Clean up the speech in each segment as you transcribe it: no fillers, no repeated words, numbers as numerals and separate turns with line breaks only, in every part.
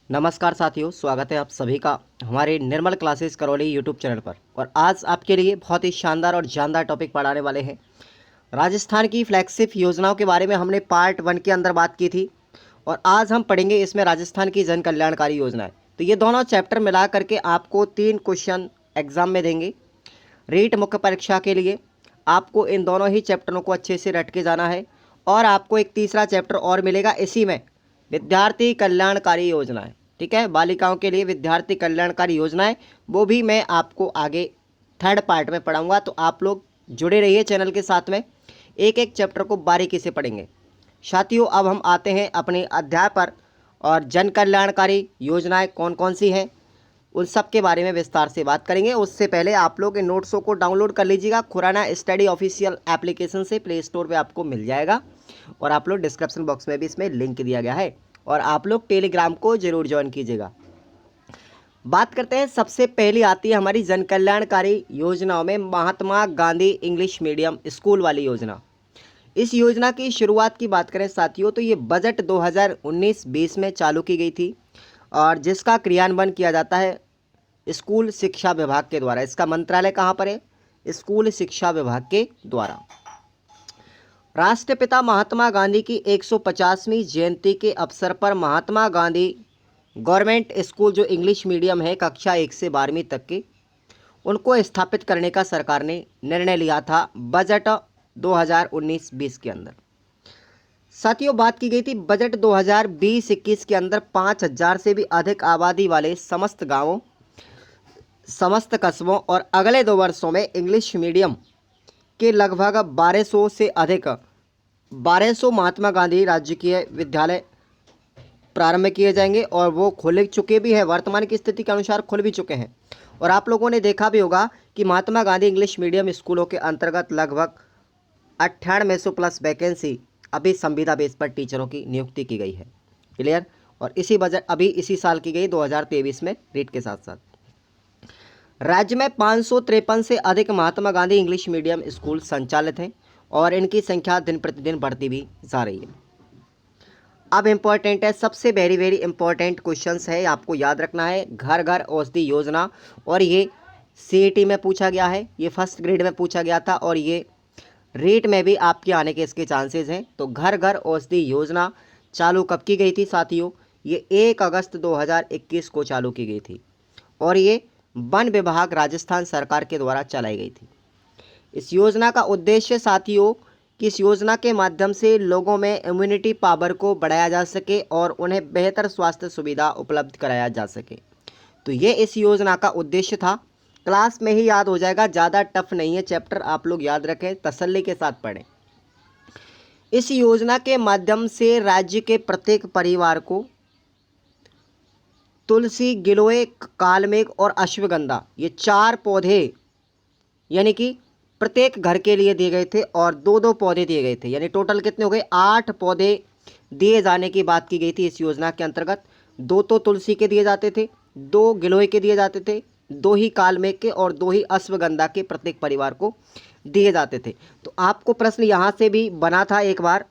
नमस्कार साथियों, स्वागत है आप सभी का हमारे निर्मल क्लासेस करौली यूट्यूब चैनल पर। और आज आपके लिए बहुत ही शानदार और जानदार टॉपिक पढ़ाने वाले हैं। राजस्थान की फ्लैगशिप योजनाओं के बारे में हमने पार्ट 1 के अंदर बात की थी और आज हम पढ़ेंगे इसमें राजस्थान की जन कल्याणकारी योजनाएं। तो ये दोनों चैप्टर मिला करके आपको 3 क्वेश्चन एग्जाम में देंगे। रीट मुख्य परीक्षा के लिए आपको इन दोनों ही चैप्टरों को अच्छे से रट के जाना है और आपको एक तीसरा चैप्टर और मिलेगा इसी में, विद्यार्थी कल्याणकारी योजनाएं। ठीक है, बालिकाओं के लिए विद्यार्थी कल्याणकारी योजनाएं, वो भी मैं आपको आगे थर्ड पार्ट में पढ़ाऊंगा। तो आप लोग जुड़े रहिए चैनल के साथ में, एक एक चैप्टर को बारीकी से पढ़ेंगे। साथियों, अब हम आते हैं अपने अध्याय पर और जन कल्याणकारी योजनाएं कौन कौन सी हैं उन सब के बारे में विस्तार से बात करेंगे। उससे पहले आप लोग इन नोट्सों को डाउनलोड कर लीजिएगा। खुराना स्टडी ऑफिशियल एप्लीकेशन से प्ले स्टोर पे आपको मिल जाएगा और आप लोग डिस्क्रिप्शन बॉक्स में भी इसमें लिंक दिया गया है और आप लोग टेलीग्राम को जरूर ज्वाइन कीजिएगा। बात करते हैं, सबसे पहली आती है हमारी जन कल्याणकारी योजनाओं में Mahatma Gandhi English medium school वाली योजना। इस योजना की शुरुआत की बात करें साथियों, तो ये बजट 2019-20 में चालू की गई थी और जिसका क्रियान्वयन किया जाता है स्कूल शिक्षा विभाग के द्वारा। इसका मंत्रालय कहाँ पर है? स्कूल शिक्षा विभाग के द्वारा। राष्ट्रपिता महात्मा गांधी की 150वीं जयंती के अवसर पर महात्मा गांधी गवर्नमेंट स्कूल जो इंग्लिश मीडियम है कक्षा 1 से 12वीं तक के, उनको स्थापित करने का सरकार ने निर्णय लिया था बजट 2019-20 के अंदर। साथियों, बात की गई थी बजट 2020-21 के अंदर 5000 से भी अधिक आबादी वाले समस्त गांवों, समस्त कस्बों और अगले 2 वर्षों में इंग्लिश मीडियम के लगभग 1200 से अधिक 1200 महात्मा गांधी राजकीय विद्यालय प्रारंभ किए जाएंगे और वो खुल चुके भी हैं, वर्तमान की स्थिति के अनुसार खुल भी चुके हैं। और आप लोगों ने देखा भी होगा कि महात्मा गांधी इंग्लिश मीडियम स्कूलों के अंतर्गत लगभग 9800 प्लस वैकेंसी अभी संविदा बेस पर टीचरों की नियुक्ति की गई है। क्लियर? और इसी बजट अभी इसी साल की गई 2023 में रीट के साथ साथ। राज्य में 553 से अधिक Mahatma Gandhi English medium school संचालित हैं और इनकी संख्या दिन प्रतिदिन बढ़ती भी जा रही है। अब इम्पॉर्टेंट है, सबसे वेरी वेरी इंपॉर्टेंट क्वेश्चंस है, आपको याद रखना है। घर घर औषधि योजना, और ये सीईटी में पूछा गया है, ये फर्स्ट ग्रेड में पूछा गया था और ये रीट में भी आपके आने के इसके चांसेस हैं। तो घर घर औषधि योजना चालू कब की गई थी साथियों? ये 1 अगस्त 2021 को चालू की गई थी और ये वन विभाग राजस्थान सरकार के द्वारा चलाई गई थी। इस योजना का उद्देश्य साथियों कि इस योजना के माध्यम से लोगों में इम्यूनिटी पावर को बढ़ाया जा सके और उन्हें बेहतर स्वास्थ्य सुविधा उपलब्ध कराया जा सके। तो ये इस योजना का उद्देश्य था। क्लास में ही याद हो जाएगा, ज़्यादा टफ नहीं है चैप्टर, आप लोग याद रखें, तसल्ली के साथ पढ़ें। इस योजना के माध्यम से राज्य के प्रत्येक परिवार को तुलसी, गिलोय, कालमेघ और अश्वगंधा, ये 4 पौधे यानी कि प्रत्येक घर के लिए दिए गए थे और 2-2 पौधे दिए गए थे, यानी टोटल कितने हो गए? 8 पौधे दिए जाने की बात की गई थी इस योजना के अंतर्गत। 2 तो तुलसी के दिए जाते थे, 2 गिलोय के दिए जाते थे, 2 ही कालमेघ के और 2 ही अश्वगंधा के प्रत्येक परिवार को दिए जाते थे। तो आपको प्रश्न यहाँ से भी बना था एक बार,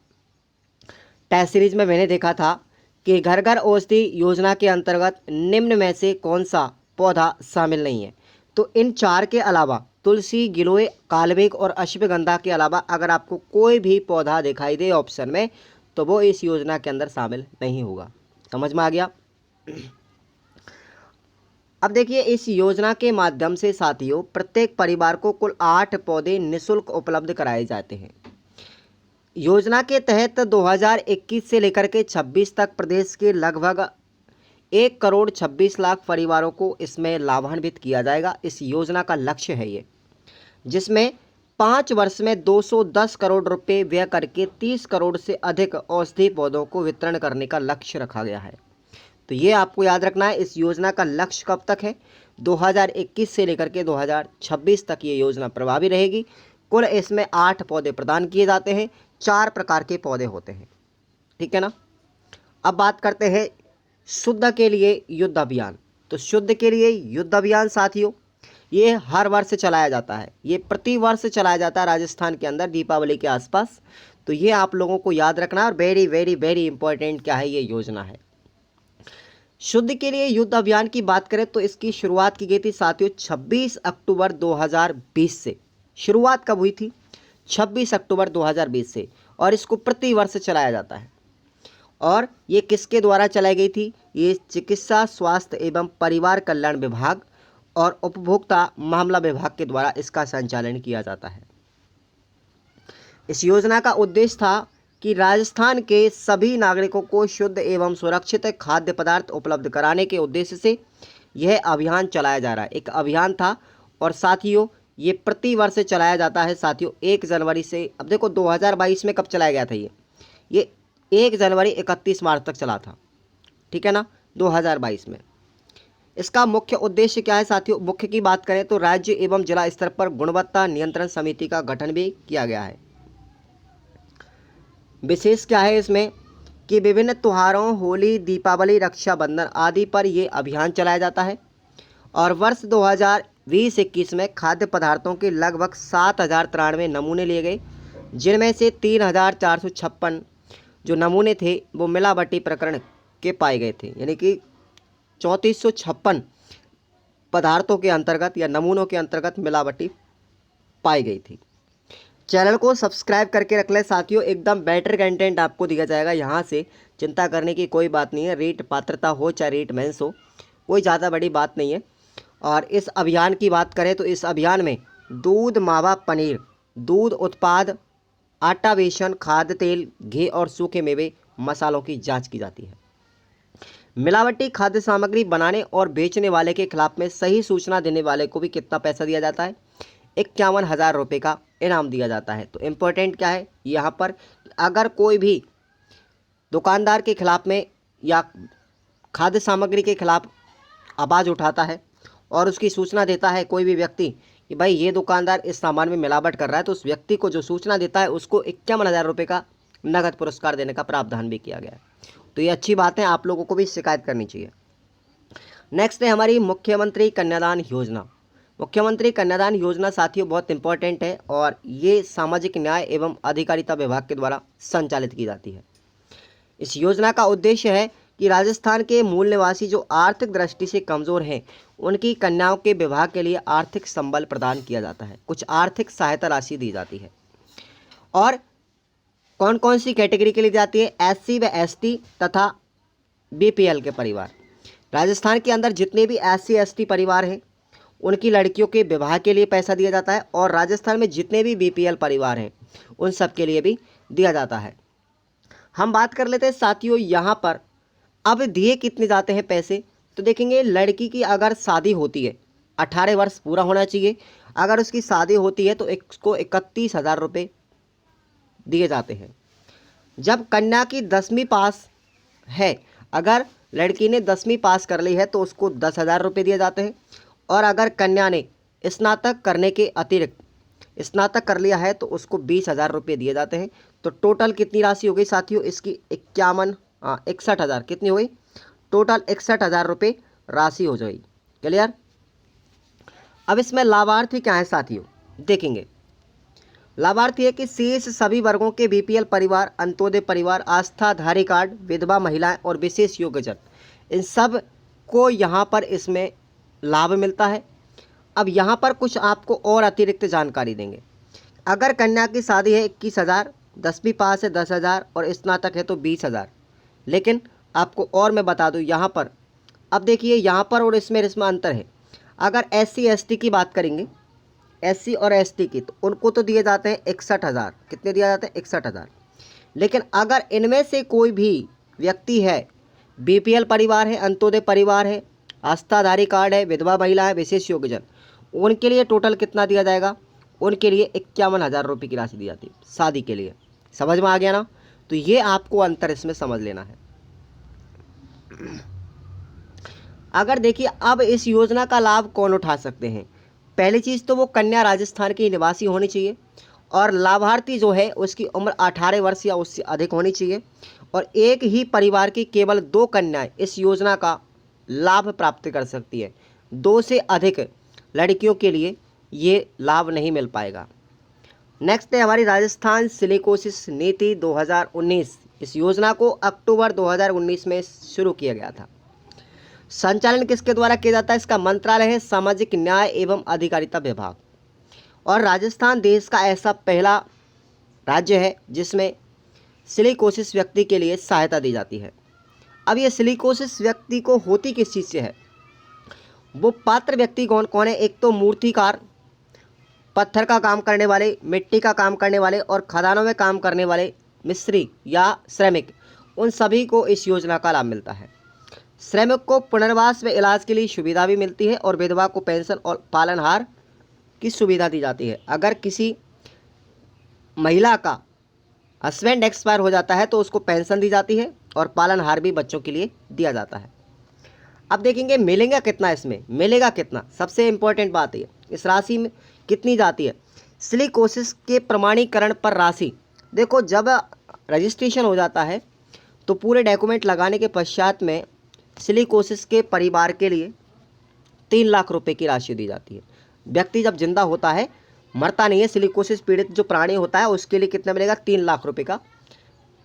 टेस्ट सीरीज में मैंने देखा था कि घर घर औषधि योजना के अंतर्गत निम्न में से कौन सा पौधा शामिल नहीं है? तो इन 4 के अलावा तुलसी, गिलोय, कालमेघ और अश्वगंधा के अलावा अगर आपको कोई भी पौधा दिखाई दे ऑप्शन में, तो वो इस योजना के अंदर शामिल नहीं होगा। समझ में आ गया? अब देखिए, इस योजना के माध्यम से साथियों प्रत्येक परिवार को कुल 8 पौधे निःशुल्क उपलब्ध कराए जाते हैं। योजना के तहत 2021 से लेकर के 26 तक प्रदेश के लगभग 1,26,00,000 परिवारों को इसमें लाभान्वित किया जाएगा। इस योजना का लक्ष्य है ये, जिसमें 5 वर्ष में 210 करोड़ रुपए व्यय करके 30 करोड़ से अधिक औषधि पौधों को वितरण करने का लक्ष्य रखा गया है। तो ये आपको याद रखना है, इस योजना का लक्ष्य कब तक है? 2021 से लेकर के 2026 तक ये योजना प्रभावी रहेगी। कुल इसमें 8 पौधे प्रदान किए जाते हैं, 4 प्रकार के पौधे होते हैं। ठीक है ना? अब बात करते हैं शुद्ध के लिए युद्ध अभियान। तो शुद्ध के लिए युद्ध अभियान साथियों ये हर वर्ष चलाया जाता है, ये प्रति वर्ष चलाया जाता है राजस्थान के अंदर दीपावली के आसपास। तो ये आप लोगों को याद रखना है और वेरी वेरी वेरी इंपॉर्टेंट क्या है, ये योजना है। शुद्ध के लिए युद्ध अभियान की बात करें तो इसकी शुरुआत की गई थी साथियों 26 अक्टूबर 2020 से। शुरुआत कब हुई थी? 26 अक्टूबर 2020 से। और इसको प्रति वर्ष चलाया जाता है। और ये किसके द्वारा चलाई गई थी? ये चिकित्सा स्वास्थ्य एवं परिवार कल्याण विभाग और उपभोक्ता मामला विभाग के द्वारा इसका संचालन किया जाता है। इस योजना का उद्देश्य था कि राजस्थान के सभी नागरिकों को शुद्ध एवं सुरक्षित खाद्य पदार्थ उपलब्ध कराने के उद्देश्य से यह अभियान चलाया जा रहा है। एक अभियान था और साथियों ये प्रति वर्ष चलाया जाता है साथियों 1 जनवरी से। अब देखो 2022 में कब चलाया गया था? ये 1 जनवरी 31 मार्च तक चला था, ठीक है ना, 2022 में। इसका मुख्य उद्देश्य क्या है साथियों? मुख्य की बात करें तो राज्य एवं जिला स्तर पर गुणवत्ता नियंत्रण समिति का गठन भी किया गया है। विशेष क्या है इसमें कि विभिन्न त्योहारों होली, दीपावली, रक्षाबंधन आदि पर ये अभियान चलाया जाता है। और वर्ष 2020-21 में खाद्य पदार्थों के लगभग 7093 नमूने लिए गए, जिनमें से 3456 जो नमूने थे वो मिलावटी प्रकरण के पाए गए थे। यानी कि 3456 पदार्थों के अंतर्गत या नमूनों के अंतर्गत मिलावटी पाई गई थी। चैनल को सब्सक्राइब करके रख लें साथियों, एकदम बेटर कंटेंट आपको दिया जाएगा। यहाँ से चिंता करने की कोई बात नहीं है। रीट पात्रता हो चाहे रीट मेंस हो, कोई ज़्यादा बड़ी बात नहीं है। और इस अभियान की बात करें तो इस अभियान में दूध, मावा, पनीर, दूध उत्पाद, आटा, बेसन, खाद्य तेल, घी और सूखे मेवे मसालों की जांच की जाती है। मिलावटी खाद्य सामग्री बनाने और बेचने वाले के खिलाफ में सही सूचना देने वाले को भी कितना पैसा दिया जाता है? 51,000 रुपये का इनाम दिया जाता है। तो इम्पोर्टेंट क्या है यहाँ पर, अगर कोई भी दुकानदार के खिलाफ में या खाद्य सामग्री के खिलाफ आवाज़ उठाता है और उसकी सूचना देता है कोई भी व्यक्ति कि भाई ये दुकानदार इस सामान में मिलावट कर रहा है, तो उस व्यक्ति को जो सूचना देता है उसको 51,000 रुपये का नगद पुरस्कार देने का प्रावधान भी किया गया है। तो ये अच्छी बात है, आप लोगों को भी शिकायत करनी चाहिए। नेक्स्ट है हमारी मुख्यमंत्री कन्यादान योजना। मुख्यमंत्री कन्यादान योजना साथियों बहुत इंपॉर्टेंट है और ये सामाजिक न्याय एवं अधिकारिता विभाग के द्वारा संचालित की जाती है। इस योजना का उद्देश्य है कि राजस्थान के मूल निवासी जो आर्थिक दृष्टि से कमज़ोर हैं उनकी कन्याओं के विवाह के लिए आर्थिक संबल प्रदान किया जाता है, कुछ आर्थिक सहायता राशि दी जाती है। और कौन कौन सी कैटेगरी के लिए जाती है? SC व ST तथा BPL के परिवार। राजस्थान के अंदर जितने भी SC ST परिवार हैं उनकी लड़कियों के विवाह के लिए पैसा दिया जाता है, और राजस्थान में जितने भी BPL परिवार हैं उन सब के लिए भी दिया जाता है। हम बात कर लेते हैं साथियों यहाँ पर अब दिए कितने जाते हैं पैसे। तो देखेंगे लड़की की अगर शादी होती है 18 वर्ष पूरा होना चाहिए, अगर उसकी शादी होती है तो इसको 31,000 रुपये दिए जाते हैं। जब कन्या की 10वीं पास है, अगर लड़की ने 10वीं पास कर ली है तो उसको 10,000 रुपये दिए जाते हैं। और अगर कन्या ने स्नातक करने के अतिरिक्त स्नातक कर लिया है तो उसको 20,000 रुपये दिए जाते हैं। तो टोटल कितनी राशि हो गई साथियों इसकी? 61,000 कितनी हो गई? टोटल 61,000 रुपये राशि हो जाएगी। क्लियर? अब इसमें लाभार्थी क्या है साथियों, देखेंगे। लाभार्थी है कि शेष सभी वर्गों के BPL परिवार, अंत्योदय परिवार, आस्थाधारी कार्ड, विधवा महिलाएं और विशेष योग्यजन, इन सब को यहाँ पर इसमें लाभ मिलता है। अब यहाँ पर कुछ आपको और अतिरिक्त जानकारी देंगे। अगर कन्या की शादी है 21,000, 10वीं पास है 10,000 और स्नातक है तो 20,000। लेकिन आपको और मैं बता दूँ यहाँ पर, अब देखिए यहाँ पर और इसमें अंतर है। अगर SC ST की बात करेंगे, SC और ST की, तो उनको तो दिए जाते हैं 61,000। कितने दिए जाते हैं? 61,000। लेकिन अगर इनमें से कोई भी व्यक्ति है, BPL परिवार है, अंत्योदय परिवार है, आस्थाधारी कार्ड है, विधवा महिला है, विशेष योग्यजन, उनके लिए टोटल कितना दिया जाएगा? उनके लिए 51,000 रुपये की राशि दी जाती है शादी के लिए। समझ में आ गया ना? तो ये आपको अंतर इसमें समझ लेना है। अगर देखिए अब इस योजना का लाभ कौन उठा सकते हैं? पहली चीज़ तो वो कन्या राजस्थान की निवासी होनी चाहिए और लाभार्थी जो है उसकी उम्र 18 वर्ष या उससे अधिक होनी चाहिए, और एक ही परिवार की केवल 2 कन्याएं इस योजना का लाभ प्राप्त कर सकती है। 2 से अधिक लड़कियों के लिए ये लाभ नहीं मिल पाएगा। नेक्स्ट है हमारी राजस्थान सिलिकोसिस नीति 2019। इस योजना को अक्टूबर 2019 में शुरू किया गया था। संचालन किसके द्वारा किया जाता है? इसका मंत्रालय है सामाजिक न्याय एवं अधिकारिता विभाग। और राजस्थान देश का ऐसा पहला राज्य है जिसमें सिलिकोसिस व्यक्ति के लिए सहायता दी जाती है। अब ये सिलिकोसिस व्यक्ति को होती किस चीज़ से है? वो पात्र व्यक्ति कौन कौन है? एक तो मूर्तिकार, पत्थर का काम करने वाले, मिट्टी का काम करने वाले और खदानों में काम करने वाले मिस्त्री या श्रमिक, उन सभी को इस योजना का लाभ मिलता है। श्रमिक को पुनर्वास व इलाज के लिए सुविधा भी मिलती है और विधवा को पेंशन और पालनहार की सुविधा दी जाती है। अगर किसी महिला का हस्बैंड एक्सपायर हो जाता है तो उसको पेंशन दी जाती है और पालनहार भी बच्चों के लिए दिया जाता है। अब देखेंगे मिलेगा कितना, इसमें मिलेगा कितना, सबसे इम्पोर्टेंट बात है इस राशि में कितनी जाती है। सिलिकोसिस के प्रमाणीकरण पर राशि, देखो जब रजिस्ट्रेशन हो जाता है तो पूरे डॉक्यूमेंट लगाने के पश्चात में सिलिकोसिस के परिवार के लिए 3 लाख रुपए की राशि दी जाती है। व्यक्ति जब जिंदा होता है, मरता नहीं है, सिलिकोसिस पीड़ित जो प्राणी होता है उसके लिए कितना मिलेगा? 3 लाख रुपए का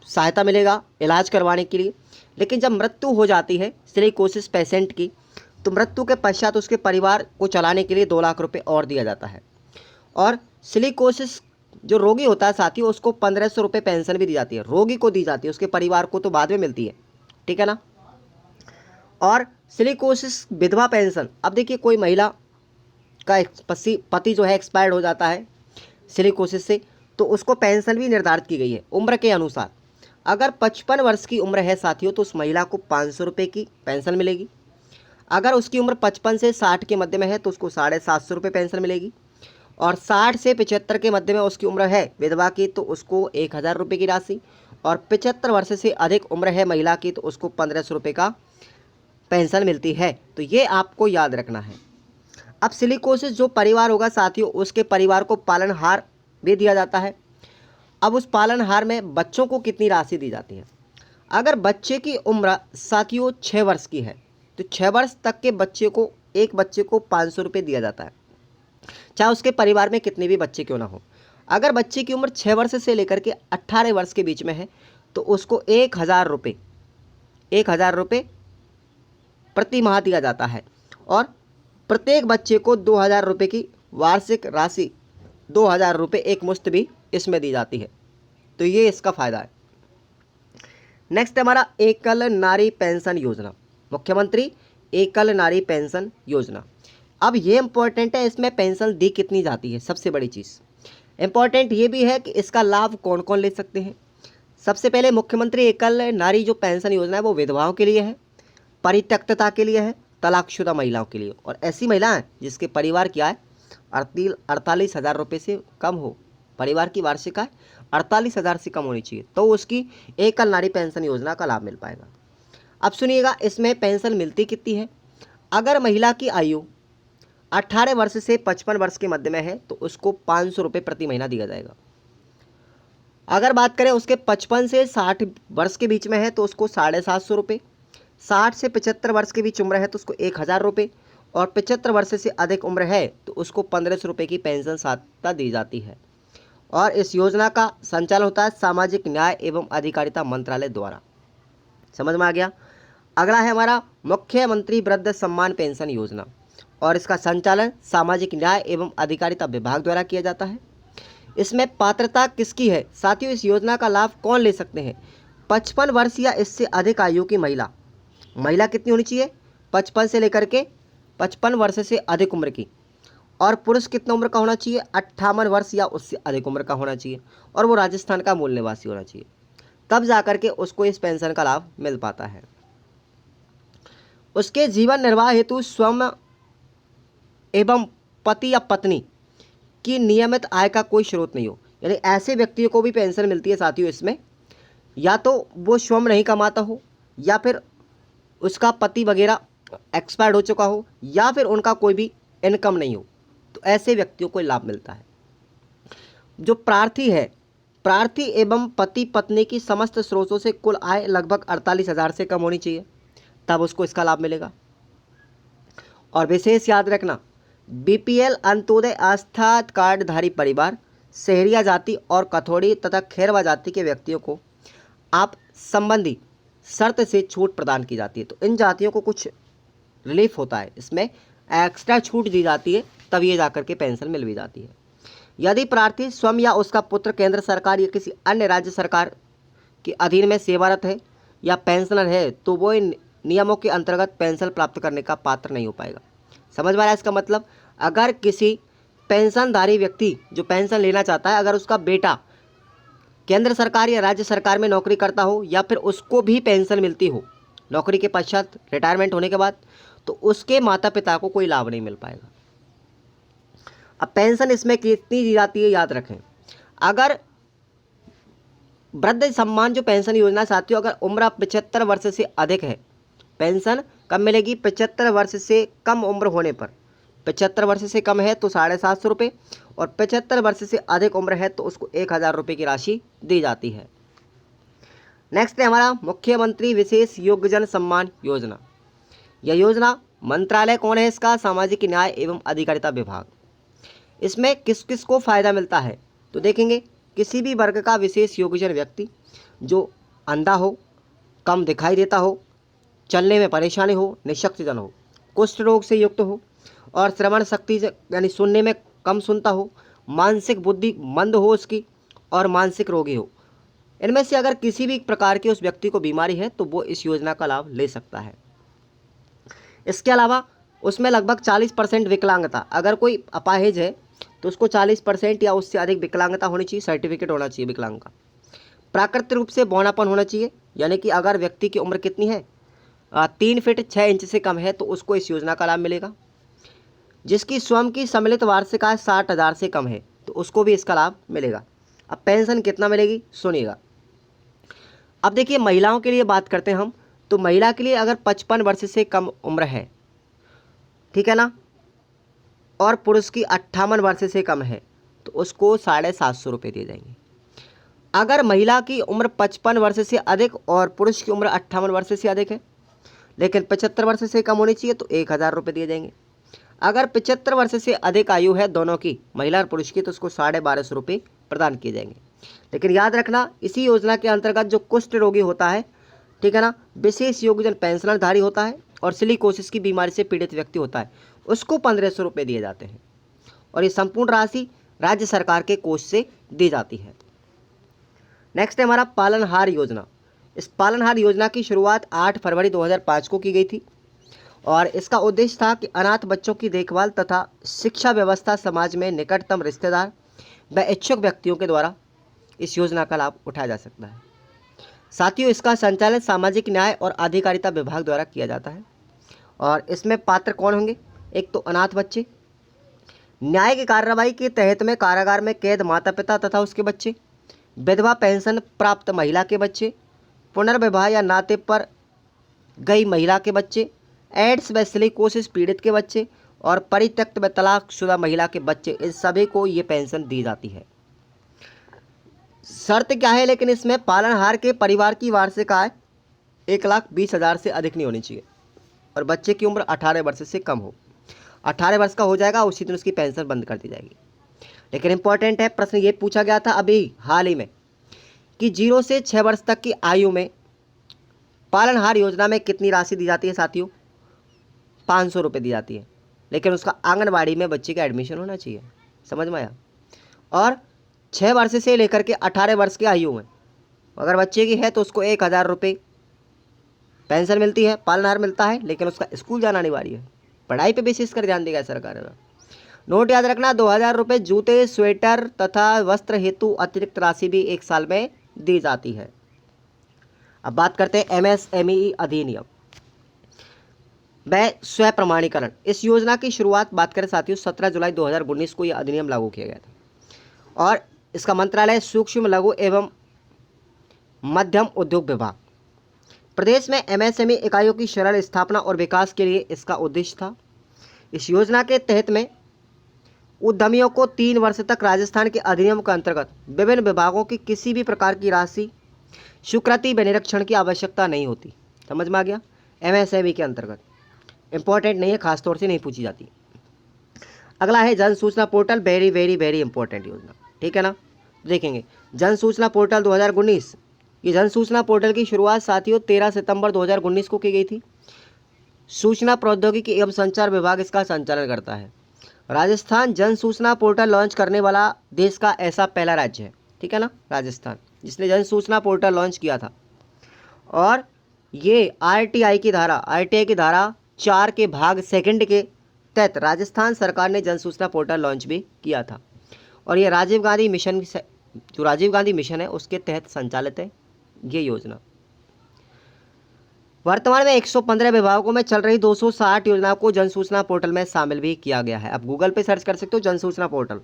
सहायता मिलेगा इलाज करवाने के लिए। लेकिन जब मृत्यु हो जाती है सिलिकोसिस पेशेंट की, तो मृत्यु के पश्चात उसके परिवार को चलाने के लिए 2 लाख रुपए और दिया जाता है। और सिलिकोसिस जो रोगी होता है साथियों, उसको 1500 रुपये पेंशन भी दी जाती है, रोगी को दी जाती है, उसके परिवार को तो बाद में मिलती है, ठीक है ना। और सिलिकोसिस विधवा पेंशन, अब देखिए कोई महिला का पति जो है एक्सपायर्ड हो जाता है सिलिकोसिस से, तो उसको पेंशन भी निर्धारित की गई है उम्र के अनुसार। अगर 55 वर्ष की उम्र है साथियों तो उस महिला को 500 रुपये की पेंशन मिलेगी। अगर उसकी उम्र 55 से 60 के मध्य में है तो उसको 750 रुपये पेंशन मिलेगी। और 60 से 75 के मध्य में उसकी उम्र है विधवा की तो उसको 1000 रुपये की राशि। और 75 वर्ष से अधिक उम्र है महिला की तो उसको 1500 रुपये का पेंशन मिलती है। तो ये आपको याद रखना है। अब सिलिकोसिस जो परिवार होगा साथियों, उसके परिवार को पालनहार भी दिया जाता है। अब उस पालनहार में बच्चों को कितनी राशि दी जाती है? अगर बच्चे की उम्र साथियों 6 वर्ष की है तो 6 वर्ष तक के बच्चे को, एक बच्चे को 500 रुपये दिया जाता है, चाहे उसके परिवार में कितने भी बच्चे क्यों ना हो। अगर बच्चे की उम्र 6 वर्ष से लेकर के 18 वर्ष के बीच में है तो उसको 1000 रुपये प्रति माह दिया जाता है। और प्रत्येक बच्चे को 2000 रुपये की वार्षिक राशि, 2000 रुपये एक मुश्त भी इसमें दी जाती है। तो ये इसका फ़ायदा है। नेक्स्ट है हमारा एकल नारी पेंशन योजना, मुख्यमंत्री एकल नारी पेंशन योजना। अब ये इम्पोर्टेंट है, इसमें पेंशन दी कितनी जाती है, सबसे बड़ी चीज़ इम्पॉर्टेंट ये भी है कि इसका लाभ कौन कौन ले सकते हैं। सबसे पहले मुख्यमंत्री एकल नारी जो पेंशन योजना है वो विधवाओं के लिए है, परित्यक्तता के लिए है, तलाकशुदा महिलाओं के लिए, और ऐसी महिलाएं जिसके परिवार की आय 48,000 रुपये से कम हो, परिवार की वार्षिक आय 48,000 से कम होनी चाहिए, तो उसकी एकल नारी पेंशन योजना का लाभ मिल पाएगा। अब सुनिएगा इसमें पेंशन मिलती कितनी है। अगर महिला की आयु 18 वर्ष से 55 वर्ष के मध्य में है तो उसको 500 रुपये प्रति महीना दिया जाएगा। अगर बात करें उसके 55 से 60 वर्ष के बीच में है तो उसको 750 रुपये, 60 से 75 वर्ष के बीच उम्र है तो उसको 1000 रुपये, और 75 वर्ष से अधिक उम्र है तो उसको 1500 रुपये की पेंशन सहायता दी जाती है। और इस योजना का संचालन होता है सामाजिक न्याय एवं अधिकारिता मंत्रालय द्वारा। समझ में आ गया। अगला है हमारा मुख्यमंत्री वृद्ध सम्मान पेंशन योजना, और इसका संचालन सामाजिक न्याय एवं अधिकारिता विभाग द्वारा किया जाता है। इसमें पात्रता किसकी है साथियों, इस योजना का लाभ कौन ले सकते हैं? 55 वर्ष या इससे अधिक आयु की महिला, महिला कितनी होनी चाहिए? 55 से लेकर के 55 वर्ष से अधिक उम्र की। और पुरुष कितना उम्र का होना चाहिए? 58 वर्ष या उससे अधिक उम्र का होना चाहिए, और वो राजस्थान का मूल निवासी होना चाहिए, तब जाकर के उसको इस पेंशन का लाभ मिल पाता है। उसके जीवन निर्वाह हेतु स्वयं एवं पति या पत्नी की नियमित आय का कोई स्रोत नहीं हो, यानी ऐसे व्यक्तियों को भी पेंशन मिलती है साथियों। इसमें या तो वो स्वयं नहीं कमाता हो, या फिर उसका पति वगैरह एक्सपायर्ड हो चुका हो, या फिर उनका कोई भी इनकम नहीं हो, तो ऐसे व्यक्तियों को लाभ मिलता है। जो प्रार्थी है, प्रार्थी एवं पति पत्नी की समस्त स्रोतों से कुल आय लगभग 48,000 से कम होनी चाहिए, तब उसको इसका लाभ मिलेगा। और विशेष याद रखना, बीपीएल अंत्योदय आस्था कार्डधारी परिवार, शहरिया जाति और कथोड़ी तथा खेरवा जाति के व्यक्तियों को आप संबंधी शर्त से छूट प्रदान की जाती है। तो इन जातियों को कुछ रिलीफ होता है, इसमें एक्स्ट्रा छूट दी जाती है, तब ये जाकर के पेंशन मिल भी जाती है। यदि प्रार्थी स्वयं या उसका पुत्र केंद्र सरकार या किसी अन्य राज्य सरकार के अधीन में सेवारत है या पेंशनर है तो वो इन नियमों के अंतर्गत पेंशन प्राप्त करने का पात्र नहीं हो पाएगा। समझ में आ रहा है इसका मतलब? अगर किसी पेंशनधारी व्यक्ति जो पेंशन लेना चाहता है, अगर उसका बेटा केंद्र सरकार या राज्य सरकार में नौकरी करता हो या फिर उसको भी पेंशन मिलती हो नौकरी के पश्चात रिटायरमेंट होने के बाद, तो उसके माता पिता को कोई लाभ नहीं मिल पाएगा। अब पेंशन इसमें कितनी दी जाती है याद रखें। अगर वृद्ध सम्मान जो पेंशन योजना साथियों, अगर उम्र 75 वर्ष से अधिक है, पेंशन कब मिलेगी? 75 वर्ष से कम उम्र होने पर। 75 वर्ष से कम है तो 750 रुपये, और 75 वर्ष से अधिक उम्र है तो उसको 1000 रुपये की राशि दी जाती है। नेक्स्ट है हमारा मुख्यमंत्री विशेष योग्यजन सम्मान योजना। यह योजना मंत्रालय कौन है इसका? सामाजिक न्याय एवं अधिकारिता विभाग। इसमें किस किस को फ़ायदा मिलता है तो देखेंगे, किसी भी वर्ग का विशेष योग्यजन व्यक्ति जो अंधा हो, कम दिखाई देता हो, चलने में परेशानी हो, निःशक्तजन हो, कुष्ठ रोग से युक्त हो और श्रवण शक्ति से यानी सुनने में कम सुनता हो, मानसिक बुद्धि मंद हो उसकी और मानसिक रोगी हो, इनमें से अगर किसी भी प्रकार की उस व्यक्ति को बीमारी है तो वो इस योजना का लाभ ले सकता है। इसके अलावा उसमें लगभग 40% विकलांगता, अगर कोई अपाहिज है तो उसको 40% या उससे अधिक विकलांगता होनी चाहिए, सर्टिफिकेट होना चाहिए विकलांग का। प्राकृतिक रूप से बौनापन होना चाहिए, यानी कि अगर व्यक्ति की उम्र कितनी है 3 फीट 6 इंच से कम है तो उसको इस योजना का लाभ मिलेगा। जिसकी स्वयं की सम्मिलित वार्षिक आय 60,000 से कम है तो उसको भी इसका लाभ मिलेगा। अब पेंशन कितना मिलेगी सुनिएगा। अब देखिए महिलाओं के लिए बात करते हैं हम, तो महिला के लिए अगर 55 वर्ष से कम उम्र है, ठीक है ना, और पुरुष की 58 वर्ष से कम है तो उसको 750 रुपये दिए जाएंगे। अगर महिला की उम्र 55 वर्ष से अधिक और पुरुष की उम्र 58 वर्ष से अधिक है लेकिन 75 वर्ष से कम होनी चाहिए तो 1000 रुपये दिए जाएंगे। अगर 75 वर्ष से अधिक आयु है दोनों की, महिला और पुरुष की, तो उसको 1250 रुपये प्रदान किए जाएंगे। लेकिन याद रखना इसी योजना के अंतर्गत जो कुष्ठ रोगी होता है, ठीक है ना, विशेष योग्यजन पेंशनरधारी होता है और सिलिकोसिस की बीमारी से पीड़ित व्यक्ति होता है, उसको 1500 रुपये दिए जाते हैं और ये संपूर्ण राशि राज्य सरकार के कोष से दी जाती है। नेक्स्ट है हमारा पालनहार योजना। इस पालनहार योजना की शुरुआत 8 फरवरी 2005 को की गई थी और इसका उद्देश्य था कि अनाथ बच्चों की देखभाल तथा शिक्षा व्यवस्था समाज में निकटतम रिश्तेदार व इच्छुक व्यक्तियों के द्वारा इस योजना का लाभ उठाया जा सकता है। साथियों इसका संचालन सामाजिक न्याय और अधिकारिता विभाग द्वारा किया जाता है और इसमें पात्र कौन होंगे? एक तो अनाथ बच्चे, न्याय की कार्रवाई के तहत में कारागार में कैद माता पिता तथा उसके बच्चे, विधवा पेंशन प्राप्त महिला के बच्चे, पुनर्विवाह या नाते पर गई महिला के बच्चे, एड्स व सिलिकोसिस पीड़ित के बच्चे और परित्यक्त व तलाकशुदा महिला के बच्चे, इन सभी को ये पेंशन दी जाती है। शर्त क्या है लेकिन इसमें? पालनहार के परिवार की वार्षिक आय 1,20,000 से अधिक नहीं होनी चाहिए और बच्चे की उम्र 18 वर्ष से कम हो। 18 वर्ष का हो जाएगा उसी दिन उसकी पेंशन बंद कर दी जाएगी। लेकिन इंपॉर्टेंट है, प्रश्न ये पूछा गया था अभी हाल ही में कि 0 से 6 वर्ष तक की आयु में पालनहार योजना में कितनी राशि दी जाती है साथियों? 500 रुपये दी जाती है, लेकिन उसका आंगनबाड़ी में बच्चे का एडमिशन होना चाहिए। समझ में आया? और 6 वर्ष से लेकर के 18 वर्ष की आयु में अगर बच्चे की है तो उसको 1000 रुपये पेंशन मिलती है, पालनहार मिलता है, लेकिन उसका स्कूल जाना अनिवार्य है। पढ़ाई पे विशेष कर ध्यान देगा सरकार ने। नोट याद रखना, 2000 रुपये जूते स्वेटर तथा वस्त्र हेतु अतिरिक्त राशि भी 1 साल में दी जाती है। अब बात करते हैं MSME अधिनियम व स्व प्रमाणीकरण। इस योजना की शुरुआत बात करें साथियों 17 जुलाई 2019 को यह अधिनियम लागू किया गया था और इसका मंत्रालय सूक्ष्म लघु एवं मध्यम उद्योग विभाग। प्रदेश में MSME इकाइयों की सरल स्थापना और विकास के लिए इसका उद्देश्य था। इस योजना के तहत में उद्यमियों को 3 वर्ष तक राजस्थान के अधिनियम के अंतर्गत विभिन्न विभागों की किसी भी प्रकार की राशि स्वीकृति व निरीक्षण की आवश्यकता नहीं होती। समझ में आ गया? MSME के अंतर्गत इंपॉर्टेंट नहीं है, खासतौर से नहीं पूछी जाती। अगला है जन सूचना portal, very very very important योजना, ठीक है ना। देखेंगे जन सूचना पोर्टल 2019, ये जन सूचना पोर्टल की शुरुआत साथियों 13 सितंबर 2019 को की गई थी। सूचना प्रौद्योगिकी एवं संचार विभाग इसका संचालन करता है। राजस्थान जन सूचना पोर्टल लॉन्च करने वाला देश का ऐसा पहला राज्य है, ठीक है ना, राजस्थान, जिसने जन सूचना पोर्टल लॉन्च किया था। और ये आरटीआई की धारा 4 के भाग सेकंड के तहत राजस्थान सरकार ने जन सूचना पोर्टल लॉन्च भी किया था। और ये राजीव गांधी मिशन, जो राजीव गांधी मिशन है उसके तहत संचालित है ये योजना। वर्तमान में 115 विभागों में चल रही 260 योजनाओं को जन सूचना पोर्टल में शामिल भी किया गया है। अब गूगल पे सर्च कर सकते हो जन सूचना पोर्टल।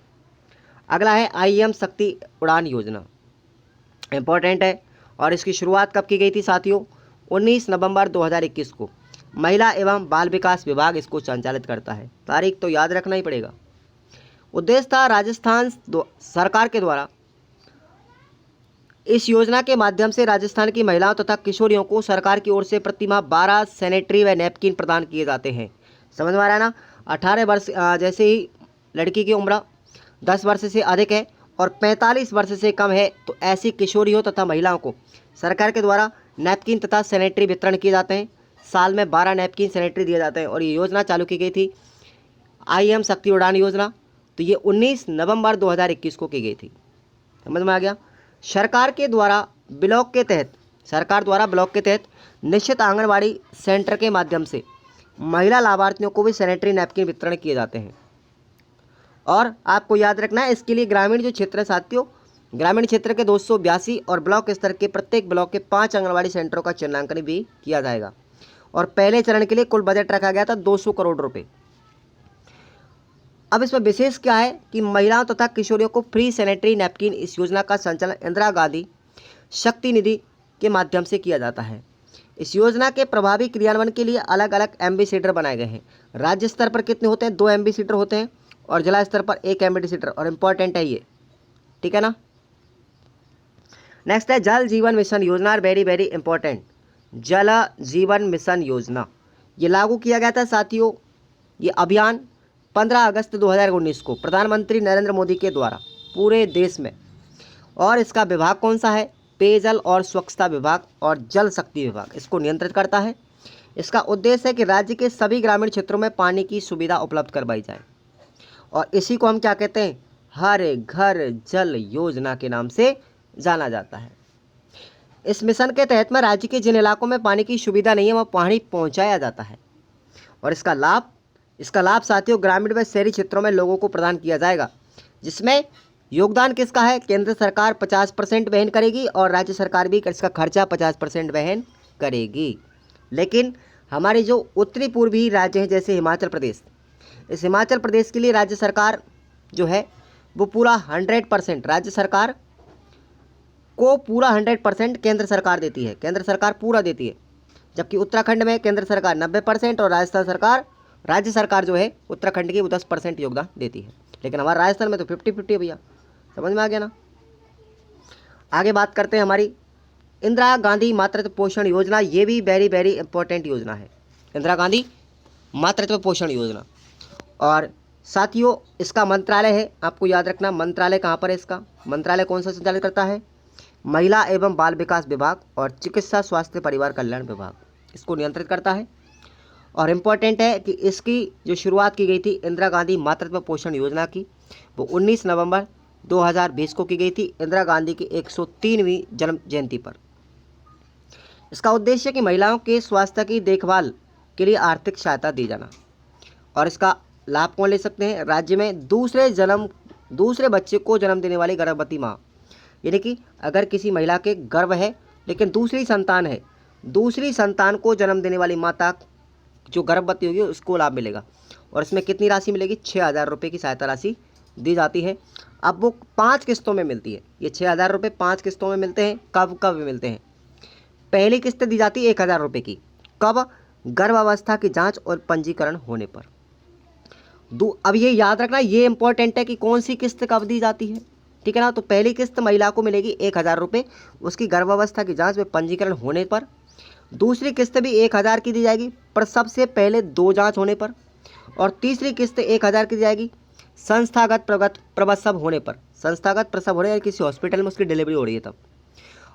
अगला है IEM शक्ति उड़ान योजना, इंपॉर्टेंट है। और इसकी शुरुआत कब की गई थी साथियों? 19 नवंबर 2021 को। महिला एवं बाल विकास विभाग इसको संचालित करता है, तारीख तो याद रखना ही पड़ेगा। उद्देश्य था राजस्थान सरकार के द्वारा इस योजना के माध्यम से राजस्थान की महिलाओं तथा किशोरियों को सरकार की ओर से प्रतिमाह 12 सैनिटरी व नैपकिन प्रदान किए जाते हैं। समझ में आ रहा है ना? 18 वर्ष जैसे ही लड़की की उम्र 10 वर्ष से अधिक है और 45 वर्ष से कम है तो ऐसी किशोरियों तथा महिलाओं को सरकार के द्वारा नैपकिन तथा सैनिटरी वितरण किए जाते हैं। साल में 12 नैपकिन सैनिटरी दिए जाते हैं। और ये योजना चालू की गई थी IEM शक्ति उड़ान योजना, तो ये 19 नवंबर 2021 को की गई थी। समझ में आ गया? सरकार द्वारा ब्लॉक के तहत निश्चित आंगनबाड़ी सेंटर के माध्यम से महिला लाभार्थियों को भी सैनिटरी नैपकिन वितरण किए जाते हैं। और आपको याद रखना है इसके लिए ग्रामीण जो क्षेत्र है साथियों, ग्रामीण क्षेत्र के 282 और ब्लॉक स्तर के प्रत्येक ब्लॉक के 5 आंगनबाड़ी सेंटरों का चिन्हांकन भी किया जाएगा। और पहले चरण के लिए कुल बजट रखा गया था 200 करोड़ रुपए। अब इसमें विशेष क्या है कि महिलाओं तथा किशोरियों को फ्री सैनिटरी नैपकिन इस योजना का संचालन इंदिरा गांधी शक्ति निधि के माध्यम से किया जाता है। इस योजना के प्रभावी क्रियान्वयन के लिए अलग अलग एम्बेसडर बनाए गए हैं। राज्य स्तर पर कितने होते हैं? 2 एम्बेसडर होते हैं और जिला स्तर पर 1 एम्बेसडर। और इम्पॉर्टेंट है ये, ठीक है ना। नेक्स्ट है जल जीवन मिशन योजना, वेरी वेरी इंपॉर्टेंट। जल जीवन मिशन योजना ये लागू किया गया था साथियों। ये अभियान 15 अगस्त 2019 को प्रधानमंत्री नरेंद्र मोदी के द्वारा पूरे देश में। और इसका विभाग कौन सा है? पेयजल और स्वच्छता विभाग और जल शक्ति विभाग इसको नियंत्रित करता है। इसका उद्देश्य है कि राज्य के सभी ग्रामीण क्षेत्रों में पानी की सुविधा उपलब्ध करवाई जाए। और इसी को हम क्या कहते हैं? हर घर जल योजना के नाम से जाना जाता है। इस मिशन के तहत में राज्य के जिन इलाकों में पानी की सुविधा नहीं है वहाँ पानी पहुँचाया जाता है। और इसका लाभ साथियों ग्रामीण व शहरी क्षेत्रों में लोगों को प्रदान किया जाएगा, जिसमें योगदान किसका है? केंद्र सरकार 50% वहन करेगी और राज्य सरकार भी इसका खर्चा 50% वहन करेगी। लेकिन हमारे जो उत्तरी पूर्वी राज्य हैं जैसे हिमाचल प्रदेश, इस हिमाचल प्रदेश के लिए राज्य सरकार जो है वो पूरा 100%, राज्य सरकार को पूरा 100% केंद्र सरकार देती है, केंद्र सरकार पूरा देती है। जबकि उत्तराखंड में केंद्र सरकार 90% और राज्य सरकार जो है उत्तराखंड की वो 10% योगदान देती है। लेकिन हमारा राजस्थान में तो 50-50 है भैया। समझ में आ गया ना। आगे बात करते हैं हमारी इंदिरा गांधी मातृत्व पोषण योजना। ये भी वेरी वेरी इंपॉर्टेंट योजना है, इंदिरा गांधी मातृत्व पोषण योजना। और साथियों इसका मंत्रालय है, आपको याद रखना मंत्रालय कहाँ पर है इसका? मंत्रालय कौन सा संचालित करता है? महिला एवं बाल विकास विभाग और चिकित्सा स्वास्थ्य परिवार कल्याण विभाग इसको नियंत्रित करता है। और इम्पॉर्टेंट है कि इसकी जो शुरुआत की गई थी इंदिरा गांधी मातृत्व पोषण योजना की, वो 19 नवंबर 2020 को की गई थी इंदिरा गांधी की 103वीं जन्म जयंती पर। इसका उद्देश्य कि महिलाओं के स्वास्थ्य की देखभाल के लिए आर्थिक सहायता दी जाना। और इसका लाभ कौन ले सकते हैं? राज्य में दूसरे बच्चे को जन्म देने वाली गर्भवती माँ, यानी कि अगर किसी महिला के गर्भ है लेकिन दूसरी संतान को जन्म देने वाली माता जो गर्भवती होगी उसको लाभ मिलेगा। और इसमें कितनी राशि मिलेगी? 6,000 रुपये की सहायता राशि दी जाती है। अब वो 5 किस्तों में मिलती है। ये 6,000 रुपये 5 किस्तों में मिलते हैं। कब मिलते हैं? पहली किस्त दी जाती है 1,000 रुपये की। कब? गर्भावस्था की जांच और पंजीकरण होने पर। अब ये याद रखना, ये इंपॉर्टेंट है कि कौन सी किस्त कब दी जाती है, ठीक है ना। तो पहली किस्त महिला को मिलेगी 1,000 रुपये उसकी गर्भावस्था की जांच में पंजीकरण होने पर। दूसरी किस्त भी 1,000 की दी जाएगी पर सबसे पहले 2 जांच होने पर। और तीसरी किस्त 1,000 की दी जाएगी संस्थागत प्रसव होने पर। संस्थागत प्रसव होने किसी हॉस्पिटल में उसकी डिलीवरी हो रही है तब।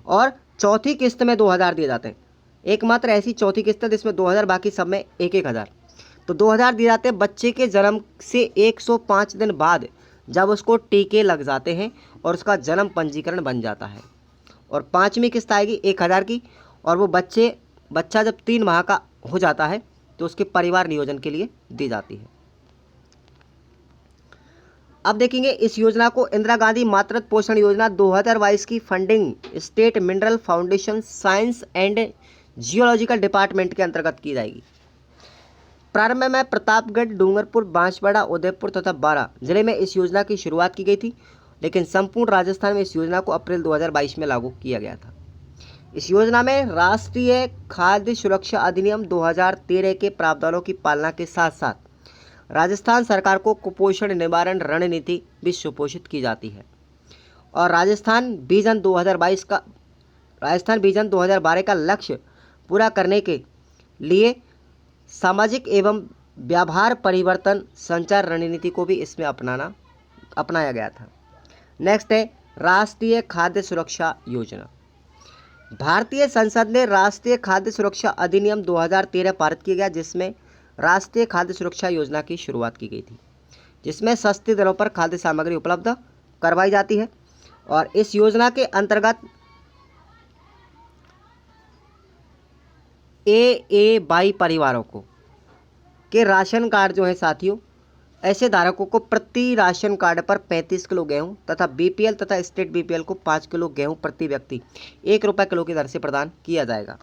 और चौथी किस्त में 2,000 दिए जाते हैं एकमात्र ऐसी चौथी किस्त है जिसमें 2000, बाकी सब में 1-1000। तो 2000 दिए जाते हैं बच्चे के जन्म से 105 दिन बाद, जब उसको टीके लग जाते हैं और उसका जन्म पंजीकरण बन जाता है। और 5वीं किस्त आएगी 1000 की, और वो बच्चा जब 3 माह का हो जाता है तो उसके परिवार नियोजन के लिए दी जाती है। अब देखेंगे इस योजना को इंदिरा गांधी मातृत्व पोषण योजना 2022 की funding state mineral foundation science and geological department के अंतर्गत की जाएगी। प्रारंभ में प्रतापगढ़, डूंगरपुर, बांसवाड़ा, उदयपुर तथा बारां जिले में इस योजना की शुरुआत की गई थी, लेकिन संपूर्ण राजस्थान में इस योजना को अप्रैल 2022 में लागू किया गया था। इस योजना में राष्ट्रीय खाद्य सुरक्षा अधिनियम 2013 के प्रावधानों की पालना के साथ साथ राजस्थान सरकार को कुपोषण निवारण रणनीति भी सुपोषित की जाती है। और राजस्थान विजन 2012 का लक्ष्य पूरा करने के लिए सामाजिक एवं व्यवहार परिवर्तन संचार रणनीति को भी इसमें अपनाया गया था। नेक्स्ट है राष्ट्रीय खाद्य सुरक्षा योजना। भारतीय संसद ने राष्ट्रीय खाद्य सुरक्षा अधिनियम 2013 पारित किया गया, जिसमें राष्ट्रीय खाद्य सुरक्षा योजना की शुरुआत की गई थी, जिसमें सस्ते दरों पर खाद्य सामग्री उपलब्ध करवाई जाती है। और इस योजना के अंतर्गत AAY परिवारों को के राशन कार्ड जो है साथियों, ऐसे धारकों को प्रति राशन कार्ड पर 35 किलो गेहूं तथा BPL तथा स्टेट BPL को 5 किलो गेहूं प्रति व्यक्ति 1 रुपये किलो की दर से प्रदान किया जाएगा।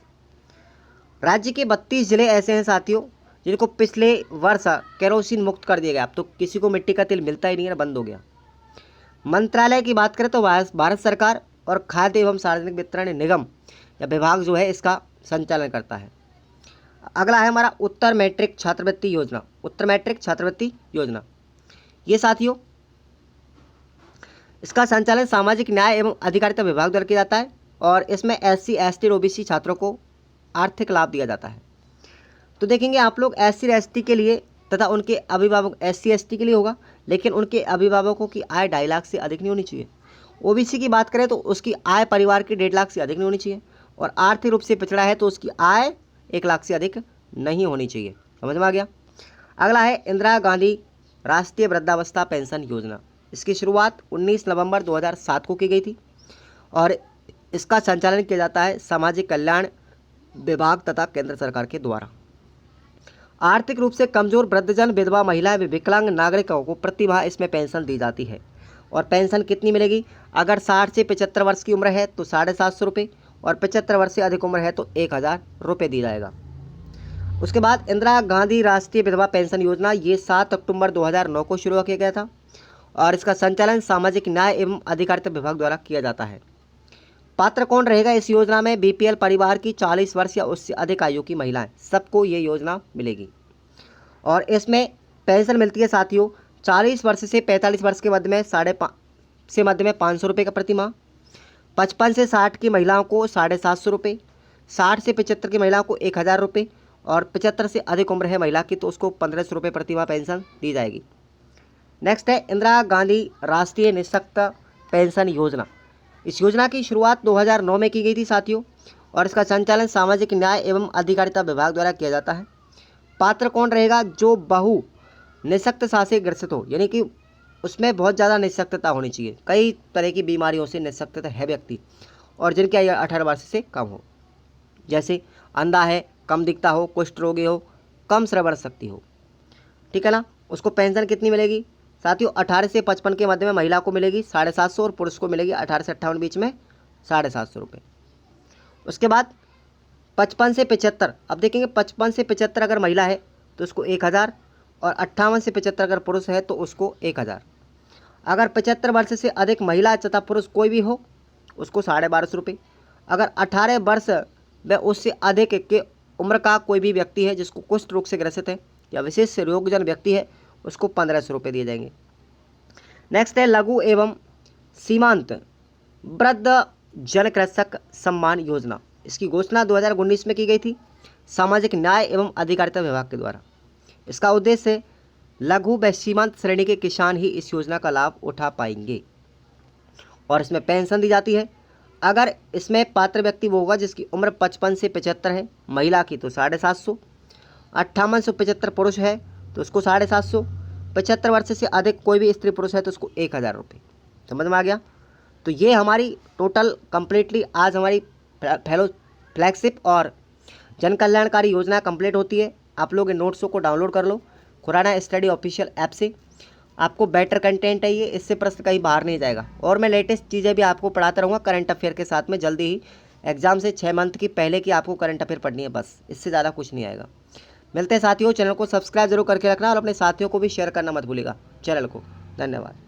राज्य के 32 जिले ऐसे हैं साथियों जिनको पिछले वर्ष केरोसिन मुक्त कर दिया गया। अब तो किसी को मिट्टी का तेल मिलता ही नहीं है, बंद हो गया। मंत्रालय की बात करें तो भारत सरकार और खाद्य एवं सार्वजनिक वितरण निगम या विभाग जो है इसका संचालन करता है। अगला है हमारा उत्तर मैट्रिक छात्रवृत्ति योजना। ये साथियों इसका संचालन सामाजिक न्याय एवं अधिकारिता विभाग द्वारा किया जाता है और इसमें SC, ST और OBC छात्रों को आर्थिक लाभ दिया जाता है। तो देखेंगे आप लोग SC, ST के लिए तथा उनके अभिभावक SC, ST के लिए होगा, लेकिन उनके अभिभावकों की आय 2.5 लाख से अधिक नहीं होनी चाहिए। OBC की बात करें तो उसकी आय परिवार की 1.5 लाख से अधिक नहीं होनी चाहिए, और आर्थिक रूप से पिछड़ा है तो उसकी आय 1 लाख से अधिक नहीं होनी चाहिए। समझ में आ गया। अगला है इंदिरा गांधी राष्ट्रीय वृद्धावस्था पेंशन योजना। इसकी शुरुआत 19 नवंबर 2007 को की गई थी और इसका संचालन किया जाता है सामाजिक कल्याण विभाग तथा केंद्र सरकार के द्वारा। आर्थिक रूप से कमजोर वृद्धजन, विधवा महिलाएं, विकलांग नागरिकों को प्रति माह इसमें पेंशन दी जाती है। और पेंशन कितनी मिलेगी? अगर 60 से 75 वर्ष की उम्र है तो 750 रुपये, और 75 वर्ष से अधिक उम्र है तो 1000 रुपये दी जाएगा। उसके बाद इंदिरा गांधी राष्ट्रीय विधवा पेंशन योजना, ये 7 अक्टूबर 2009 को शुरू किया गया था और इसका संचालन सामाजिक न्याय एवं अधिकारिता विभाग द्वारा किया जाता है। पात्र कौन रहेगा इस योजना में? BPL परिवार की 40 वर्ष या उससे अधिक आयु की महिलाएं, सबको ये योजना मिलेगी। और इसमें पेंशन मिलती है साथियों 40 वर्ष से 45 वर्ष के मध्य में 500 रुपये का प्रति माह, 55 से 60 की महिलाओं को 750 रुपये, 60 से 75 की महिलाओं को 1000 रुपये, और 75 से अधिक उम्र है महिला की तो उसको 1500 रुपये प्रति माह पेंशन दी जाएगी। नेक्स्ट है इंदिरा गांधी राष्ट्रीय निःशक्त पेंशन योजना। इस योजना की शुरुआत 2009 में की गई थी साथियों और इसका संचालन सामाजिक न्याय एवं अधिकारिता विभाग द्वारा किया जाता है। पात्र कौन रहेगा? जो बहु निःशक्तता से ग्रसित हो, यानी कि उसमें बहुत ज़्यादा निःशक्तता होनी चाहिए, कई तरह की बीमारियों से निःशक्तता है व्यक्ति, और जिनकी आयु 18 वर्ष से कम हो, जैसे अंधा है, कम दिखता हो, कुष्ठ रोगी हो, कम श्रवण शक्ति हो, ठीक है ना। उसको पेंशन कितनी मिलेगी साथियों? 18 से 55 के मध्य में महिला को मिलेगी 750 और पुरुष को मिलेगी 18 से 58 बीच में 750 रुपये। उसके बाद 55 से 75, अब देखेंगे 55 से 75 अगर महिला है तो उसको 1000, और 58 से 75 अगर पुरुष है तो उसको 1000। अगर 75 वर्ष से अधिक महिला तथा पुरुष कोई भी हो उसको 1250 रुपये। अगर 18 वर्ष व उससे अधिक के उम्र का कोई भी व्यक्ति है जिसको कुष्ठ रोग से ग्रसित है या विशेष रोगजन व्यक्ति है उसको 1500 रुपये दिए जाएंगे। नेक्स्ट है लघु एवं सीमांत वृद्ध जन कृषक सम्मान योजना। इसकी घोषणा 2019 में की गई थी सामाजिक न्याय एवं अधिकारिता विभाग के द्वारा। इसका उद्देश्य लघु व सीमांत श्रेणी के किसान ही इस योजना का लाभ उठा पाएंगे और इसमें पेंशन दी जाती है। अगर इसमें पात्र व्यक्ति वो होगा जिसकी उम्र 55 से 75 है, महिला की तो 750, 58 से 75 पुरुष है तो उसको 750, 75 वर्ष से अधिक कोई भी स्त्री पुरुष है तो उसको 1000 रुपये। समझ में आ गया। तो ये हमारी टोटल कंप्लीटली आज हमारी फेलो फ्लैगशिप और जन कल्याणकारी योजना कंप्लीट होती है। आप लोग इन नोट्सों को डाउनलोड कर लो खुराना स्टडी ऑफिशियल ऐप से। आपको बेटर कंटेंट है ये, इससे प्रश्न कहीं बाहर नहीं जाएगा। और मैं लेटेस्ट चीज़ें भी आपको पढ़ाता रहूँगा करंट अफेयर के साथ में। जल्दी ही एग्जाम से 6 मंथ की पहले की आपको करंट अफेयर पढ़नी है, बस इससे ज़्यादा कुछ नहीं आएगा। मिलते हैं साथियों, चैनल को सब्सक्राइब जरूर करके रखना और अपने साथियों को भी शेयर करना मत भूलिएगा चैनल को। धन्यवाद।